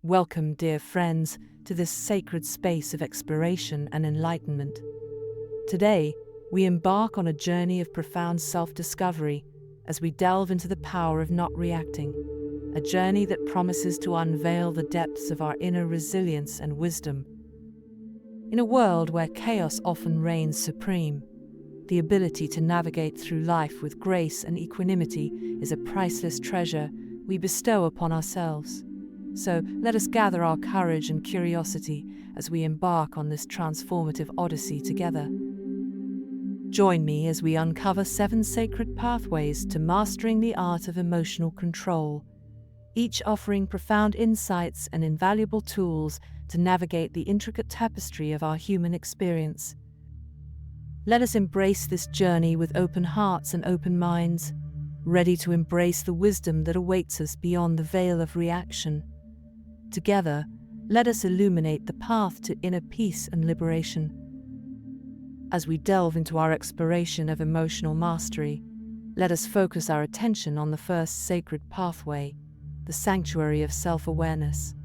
Welcome, dear friends, to this sacred space of exploration and enlightenment. Today, we embark on a journey of profound self-discovery as we delve into the power of not reacting, a journey that promises to unveil the depths of our inner resilience and wisdom. In a world where chaos often reigns supreme, the ability to navigate through life with grace and equanimity is a priceless treasure we bestow upon ourselves. So let us gather our courage and curiosity as we embark on this transformative odyssey together. Join me as we uncover 7 sacred pathways to mastering the art of emotional control, each offering profound insights and invaluable tools to navigate the intricate tapestry of our human experience. Let us embrace this journey with open hearts and open minds, ready to embrace the wisdom that awaits us beyond the veil of reaction. Together, let us illuminate the path to inner peace and liberation. As we delve into our exploration of emotional mastery, let us focus our attention on the first sacred pathway, the sanctuary of self-awareness.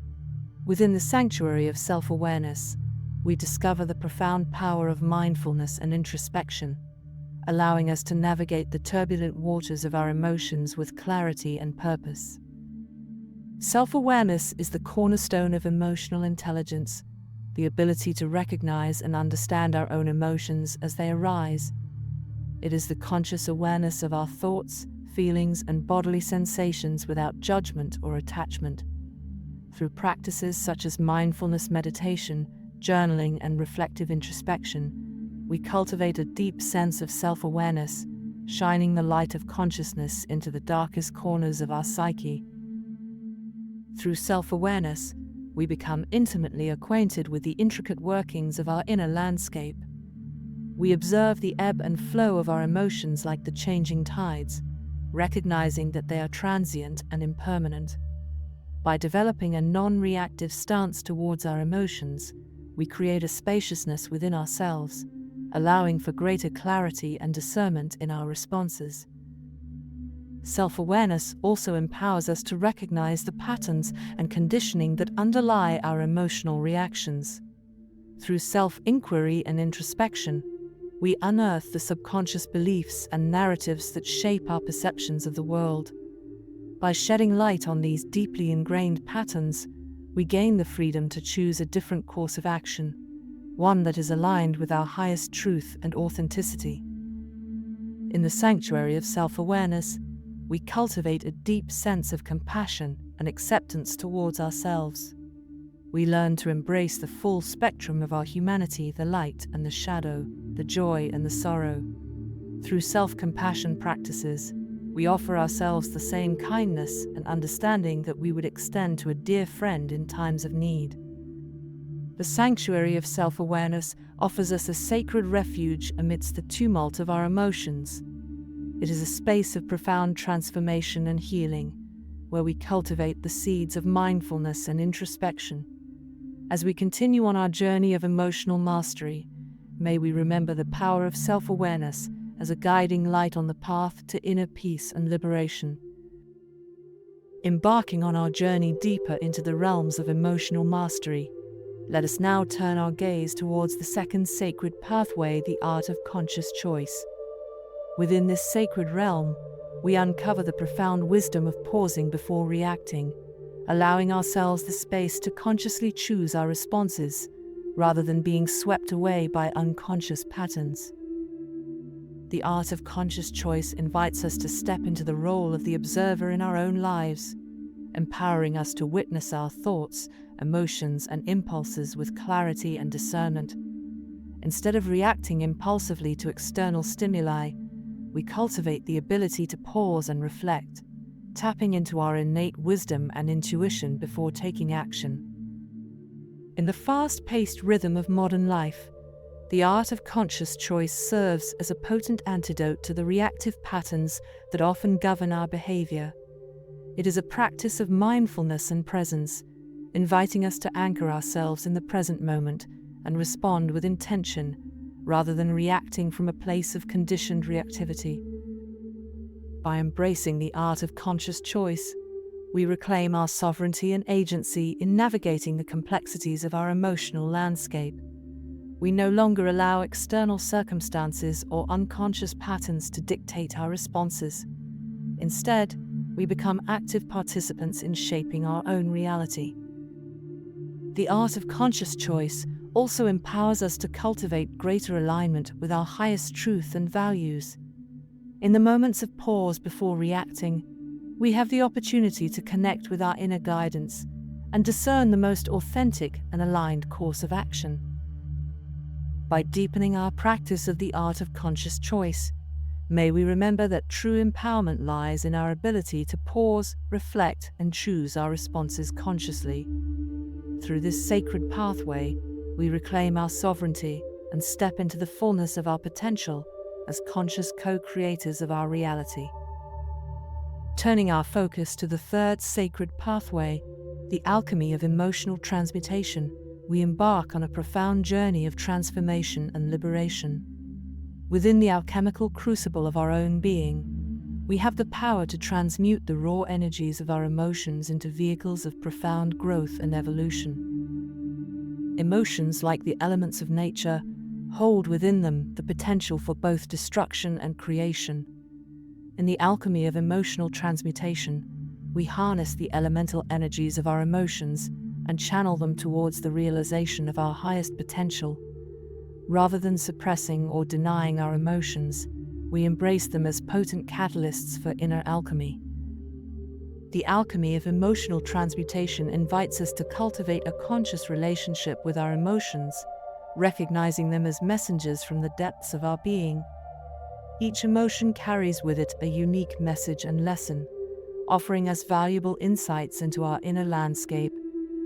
Within the sanctuary of self-awareness, we discover the profound power of mindfulness and introspection, allowing us to navigate the turbulent waters of our emotions with clarity and purpose. Self-awareness is the cornerstone of emotional intelligence, the ability to recognize and understand our own emotions as they arise. It is the conscious awareness of our thoughts, feelings, and bodily sensations without judgment or attachment. Through practices such as mindfulness meditation, journaling, and reflective introspection, we cultivate a deep sense of self-awareness, shining the light of consciousness into the darkest corners of our psyche. Through self-awareness, we become intimately acquainted with the intricate workings of our inner landscape. We observe the ebb and flow of our emotions like the changing tides, recognizing that they are transient and impermanent. By developing a non-reactive stance towards our emotions, we create a spaciousness within ourselves, allowing for greater clarity and discernment in our responses. Self-awareness also empowers us to recognize the patterns and conditioning that underlie our emotional reactions. Through self-inquiry and introspection, we unearth the subconscious beliefs and narratives that shape our perceptions of the world. By shedding light on these deeply ingrained patterns, we gain the freedom to choose a different course of action, one that is aligned with our highest truth and authenticity. In the sanctuary of self-awareness, we cultivate a deep sense of compassion and acceptance towards ourselves. We learn to embrace the full spectrum of our humanity, the light and the shadow, the joy and the sorrow. Through self-compassion practices, we offer ourselves the same kindness and understanding that we would extend to a dear friend in times of need. The sanctuary of self-awareness offers us a sacred refuge amidst the tumult of our emotions. It is a space of profound transformation and healing, where we cultivate the seeds of mindfulness and introspection. As we continue on our journey of emotional mastery, may we remember the power of self-awareness as a guiding light on the path to inner peace and liberation. Embarking on our journey deeper into the realms of emotional mastery, let us now turn our gaze towards the second sacred pathway, the art of conscious choice. Within this sacred realm, we uncover the profound wisdom of pausing before reacting, allowing ourselves the space to consciously choose our responses, rather than being swept away by unconscious patterns. The art of conscious choice invites us to step into the role of the observer in our own lives, empowering us to witness our thoughts, emotions, and impulses with clarity and discernment. Instead of reacting impulsively to external stimuli, we cultivate the ability to pause and reflect, tapping into our innate wisdom and intuition before taking action. In the fast-paced rhythm of modern life, the art of conscious choice serves as a potent antidote to the reactive patterns that often govern our behavior. It is a practice of mindfulness and presence, inviting us to anchor ourselves in the present moment and respond with intention, rather than reacting from a place of conditioned reactivity. By embracing the art of conscious choice, we reclaim our sovereignty and agency in navigating the complexities of our emotional landscape. We no longer allow external circumstances or unconscious patterns to dictate our responses. Instead, we become active participants in shaping our own reality. The art of conscious choice also empowers us to cultivate greater alignment with our highest truth and values. In the moments of pause before reacting, we have the opportunity to connect with our inner guidance and discern the most authentic and aligned course of action. By deepening our practice of the art of conscious choice, may we remember that true empowerment lies in our ability to pause, reflect, and choose our responses consciously. Through this sacred pathway, we reclaim our sovereignty and step into the fullness of our potential as conscious co-creators of our reality. Turning our focus to the third sacred pathway, the alchemy of emotional transmutation, we embark on a profound journey of transformation and liberation. Within the alchemical crucible of our own being, we have the power to transmute the raw energies of our emotions into vehicles of profound growth and evolution. Emotions, like the elements of nature, hold within them the potential for both destruction and creation. In the alchemy of emotional transmutation, we harness the elemental energies of our emotions and channel them towards the realization of our highest potential. Rather than suppressing or denying our emotions, we embrace them as potent catalysts for inner alchemy. The alchemy of emotional transmutation invites us to cultivate a conscious relationship with our emotions, recognizing them as messengers from the depths of our being. Each emotion carries with it a unique message and lesson, offering us valuable insights into our inner landscape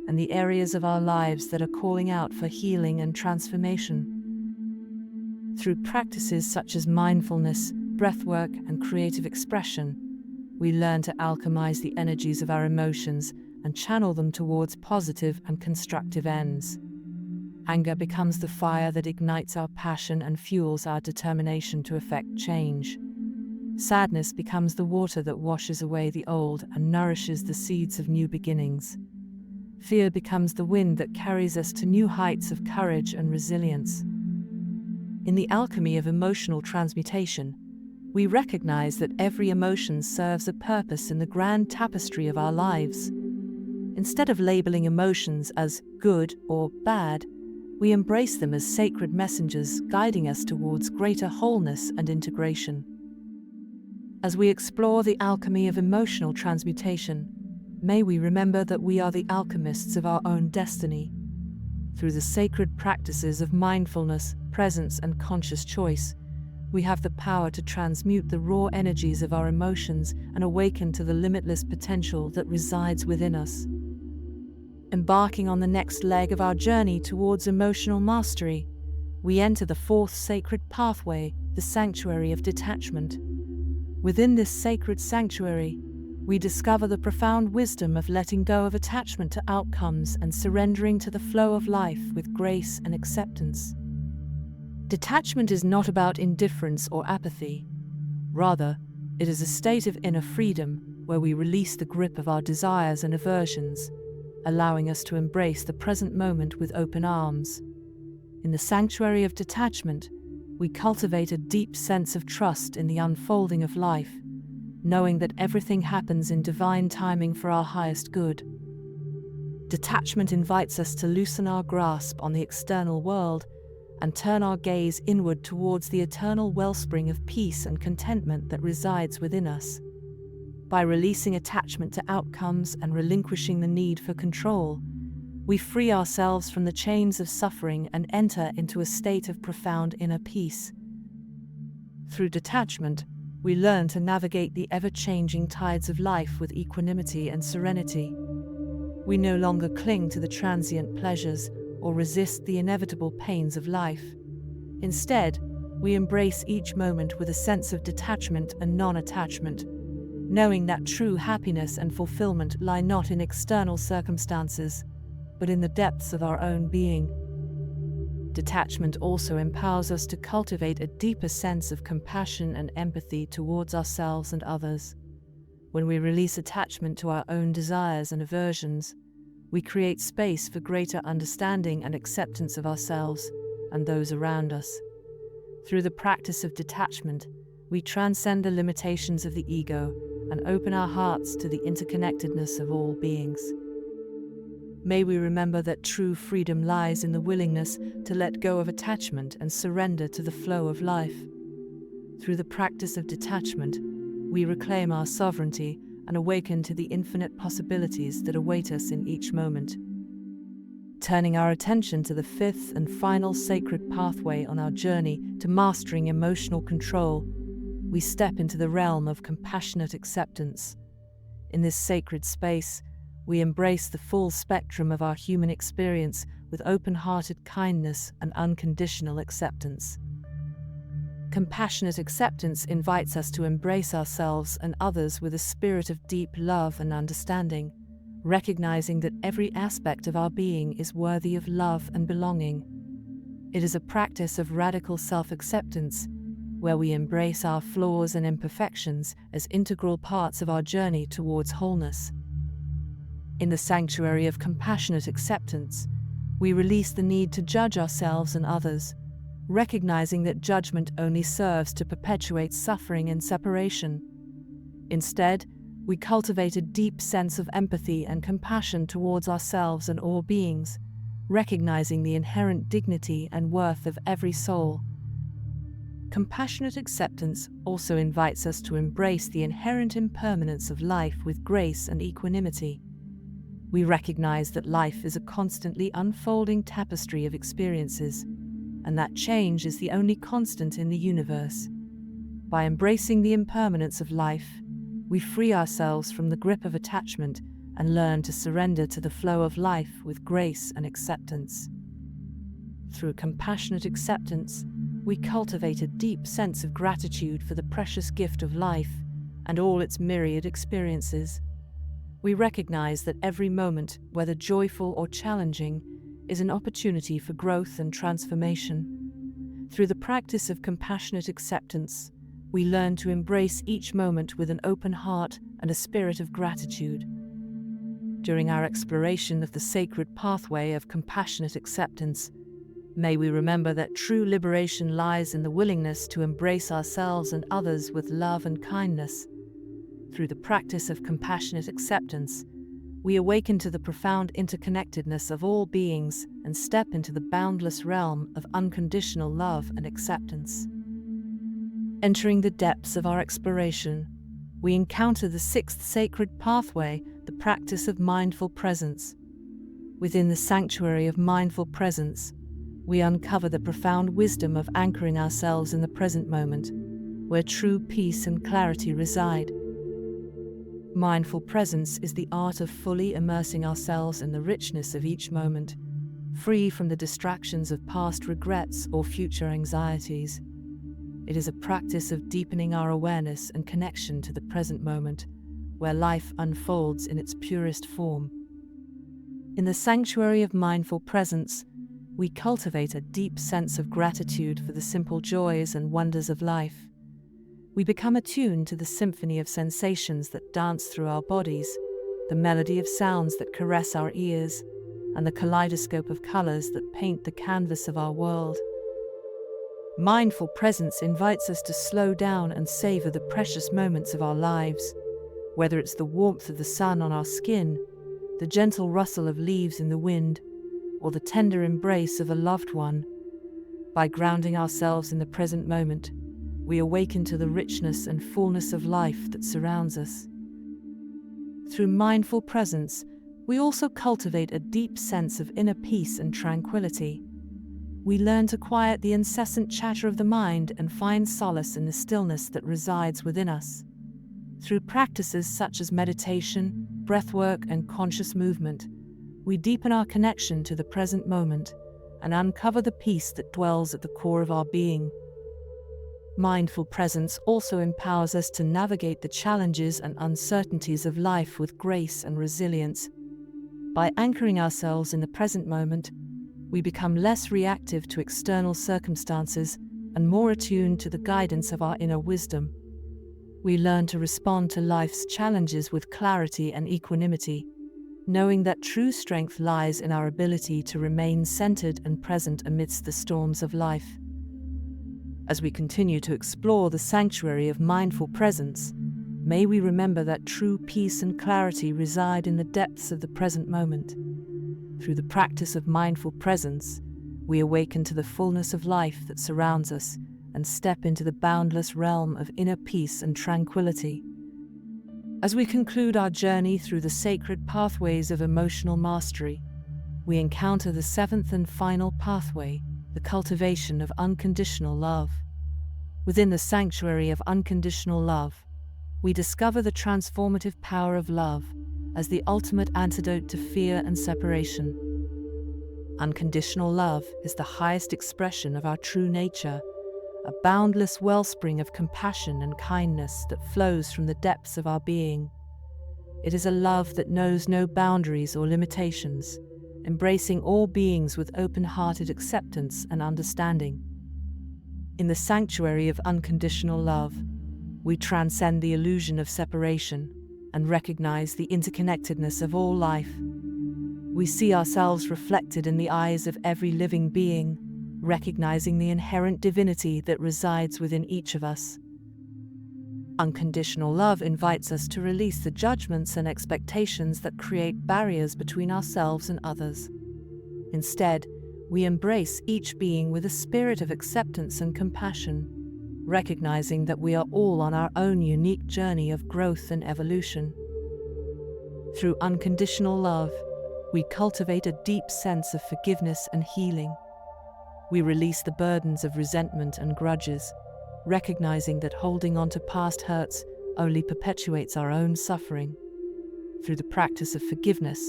and the areas of our lives that are calling out for healing and transformation. Through practices such as mindfulness, breathwork, and creative expression, we learn to alchemize the energies of our emotions and channel them towards positive and constructive ends. Anger becomes the fire that ignites our passion and fuels our determination to effect change. Sadness becomes the water that washes away the old and nourishes the seeds of new beginnings. Fear becomes the wind that carries us to new heights of courage and resilience. In the alchemy of emotional transmutation, we recognize that every emotion serves a purpose in the grand tapestry of our lives. Instead of labeling emotions as good or bad, we embrace them as sacred messengers guiding us towards greater wholeness and integration. As we explore the alchemy of emotional transmutation, may we remember that we are the alchemists of our own destiny. Through the sacred practices of mindfulness, presence, and conscious choice, we have the power to transmute the raw energies of our emotions and awaken to the limitless potential that resides within us. Embarking on the next leg of our journey towards emotional mastery, we enter the fourth sacred pathway, the sanctuary of detachment. Within this sacred sanctuary, we discover the profound wisdom of letting go of attachment to outcomes and surrendering to the flow of life with grace and acceptance. Detachment is not about indifference or apathy. Rather, it is a state of inner freedom where we release the grip of our desires and aversions, allowing us to embrace the present moment with open arms. In the sanctuary of detachment, we cultivate a deep sense of trust in the unfolding of life, knowing that everything happens in divine timing for our highest good. Detachment invites us to loosen our grasp on the external world and turn our gaze inward towards the eternal wellspring of peace and contentment that resides within us. By releasing attachment to outcomes and relinquishing the need for control, we free ourselves from the chains of suffering and enter into a state of profound inner peace. Through detachment, we learn to navigate the ever-changing tides of life with equanimity and serenity. We no longer cling to the transient pleasures or resist the inevitable pains of life. Instead, we embrace each moment with a sense of detachment and non-attachment, knowing that true happiness and fulfillment lie not in external circumstances, but in the depths of our own being. Detachment also empowers us to cultivate a deeper sense of compassion and empathy towards ourselves and others. When we release attachment to our own desires and aversions, we create space for greater understanding and acceptance of ourselves and those around us. Through the practice of detachment, we transcend the limitations of the ego and open our hearts to the interconnectedness of all beings. May we remember that true freedom lies in the willingness to let go of attachment and surrender to the flow of life. Through the practice of detachment, we reclaim our sovereignty and awaken to the infinite possibilities that await us in each moment. Turning our attention to the fifth and final sacred pathway on our journey to mastering emotional control, we step into the realm of compassionate acceptance. In this sacred space, we embrace the full spectrum of our human experience with open-hearted kindness and unconditional acceptance. Compassionate acceptance invites us to embrace ourselves and others with a spirit of deep love and understanding, recognizing that every aspect of our being is worthy of love and belonging. It is a practice of radical self-acceptance, where we embrace our flaws and imperfections as integral parts of our journey towards wholeness. In the sanctuary of compassionate acceptance, we release the need to judge ourselves and others, recognizing that judgment only serves to perpetuate suffering and separation. Instead, we cultivate a deep sense of empathy and compassion towards ourselves and all beings, recognizing the inherent dignity and worth of every soul. Compassionate acceptance also invites us to embrace the inherent impermanence of life with grace and equanimity. We recognize that life is a constantly unfolding tapestry of experiences, and that change is the only constant in the universe. By embracing the impermanence of life, we free ourselves from the grip of attachment and learn to surrender to the flow of life with grace and acceptance. Through compassionate acceptance, we cultivate a deep sense of gratitude for the precious gift of life and all its myriad experiences. We recognize that every moment, whether joyful or challenging, is an opportunity for growth and transformation. Through the practice of compassionate acceptance, we learn to embrace each moment with an open heart and a spirit of gratitude. During our exploration of the sacred pathway of compassionate acceptance, may we remember that true liberation lies in the willingness to embrace ourselves and others with love and kindness. Through the practice of compassionate acceptance, we awaken to the profound interconnectedness of all beings and step into the boundless realm of unconditional love and acceptance. Entering the depths of our exploration, we encounter the sixth sacred pathway, the practice of mindful presence. Within the sanctuary of mindful presence, we uncover the profound wisdom of anchoring ourselves in the present moment, where true peace and clarity reside. Mindful presence is the art of fully immersing ourselves in the richness of each moment, free from the distractions of past regrets or future anxieties. It is a practice of deepening our awareness and connection to the present moment, where life unfolds in its purest form. In the sanctuary of mindful presence, we cultivate a deep sense of gratitude for the simple joys and wonders of life. We become attuned to the symphony of sensations that dance through our bodies, the melody of sounds that caress our ears, and the kaleidoscope of colors that paint the canvas of our world. Mindful presence invites us to slow down and savor the precious moments of our lives, whether it's the warmth of the sun on our skin, the gentle rustle of leaves in the wind, or the tender embrace of a loved one. By grounding ourselves in the present moment, we awaken to the richness and fullness of life that surrounds us. Through mindful presence, we also cultivate a deep sense of inner peace and tranquility. We learn to quiet the incessant chatter of the mind and find solace in the stillness that resides within us. Through practices such as meditation, breathwork, and conscious movement, we deepen our connection to the present moment and uncover the peace that dwells at the core of our being. Mindful presence also empowers us to navigate the challenges and uncertainties of life with grace and resilience. By anchoring ourselves in the present moment, we become less reactive to external circumstances and more attuned to the guidance of our inner wisdom. we learn to respond to life's challenges with clarity and equanimity, knowing that true strength lies in our ability to remain centered and present amidst the storms of life. As we continue to explore the sanctuary of mindful presence, may we remember that true peace and clarity reside in the depths of the present moment. Through the practice of mindful presence, we awaken to the fullness of life that surrounds us and step into the boundless realm of inner peace and tranquility. As we conclude our journey through the sacred pathways of emotional mastery, we encounter the seventh and final pathway, the cultivation of unconditional love. Within the sanctuary of unconditional love, we discover the transformative power of love as the ultimate antidote to fear and separation. Unconditional love is the highest expression of our true nature, a boundless wellspring of compassion and kindness that flows from the depths of our being. It is a love that knows no boundaries or limitations, embracing all beings with open-hearted acceptance and understanding. In the sanctuary of unconditional love, we transcend the illusion of separation and recognize the interconnectedness of all life. We see ourselves reflected in the eyes of every living being, recognizing the inherent divinity that resides within each of us. Unconditional love invites us to release the judgments and expectations that create barriers between ourselves and others. Instead, we embrace each being with a spirit of acceptance and compassion, recognizing that we are all on our own unique journey of growth and evolution. Through unconditional love, we cultivate a deep sense of forgiveness and healing. We release the burdens of resentment and grudges, recognizing that holding on to past hurts only perpetuates our own suffering. Through the practice of forgiveness,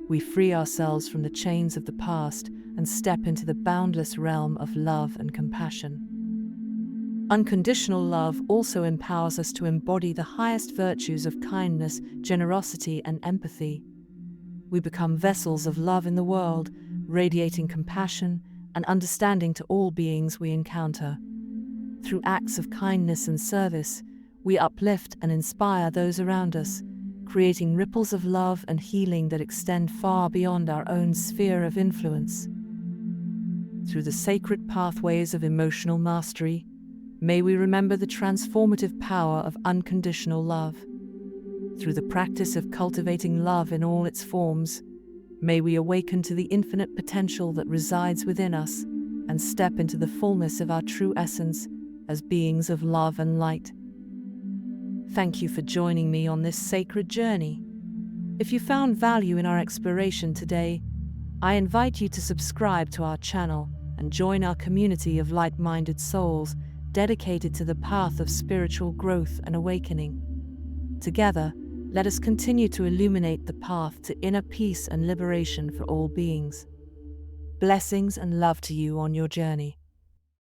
we free ourselves from the chains of the past and step into the boundless realm of love and compassion. Unconditional love also empowers us to embody the highest virtues of kindness, generosity, and empathy. We become vessels of love in the world, radiating compassion and understanding to all beings we encounter. Through acts of kindness and service, we uplift and inspire those around us, creating ripples of love and healing that extend far beyond our own sphere of influence. Through the sacred pathways of emotional mastery, may we remember the transformative power of unconditional love. Through the practice of cultivating love in all its forms, may we awaken to the infinite potential that resides within us and step into the fullness of our true essence as beings of love and light. Thank you for joining me on this sacred journey. If you found value in our exploration today, I invite you to subscribe to our channel and join our community of like-minded souls dedicated to the path of spiritual growth and awakening. Together, let us continue to illuminate the path to inner peace and liberation for all beings. Blessings and love to you on your journey.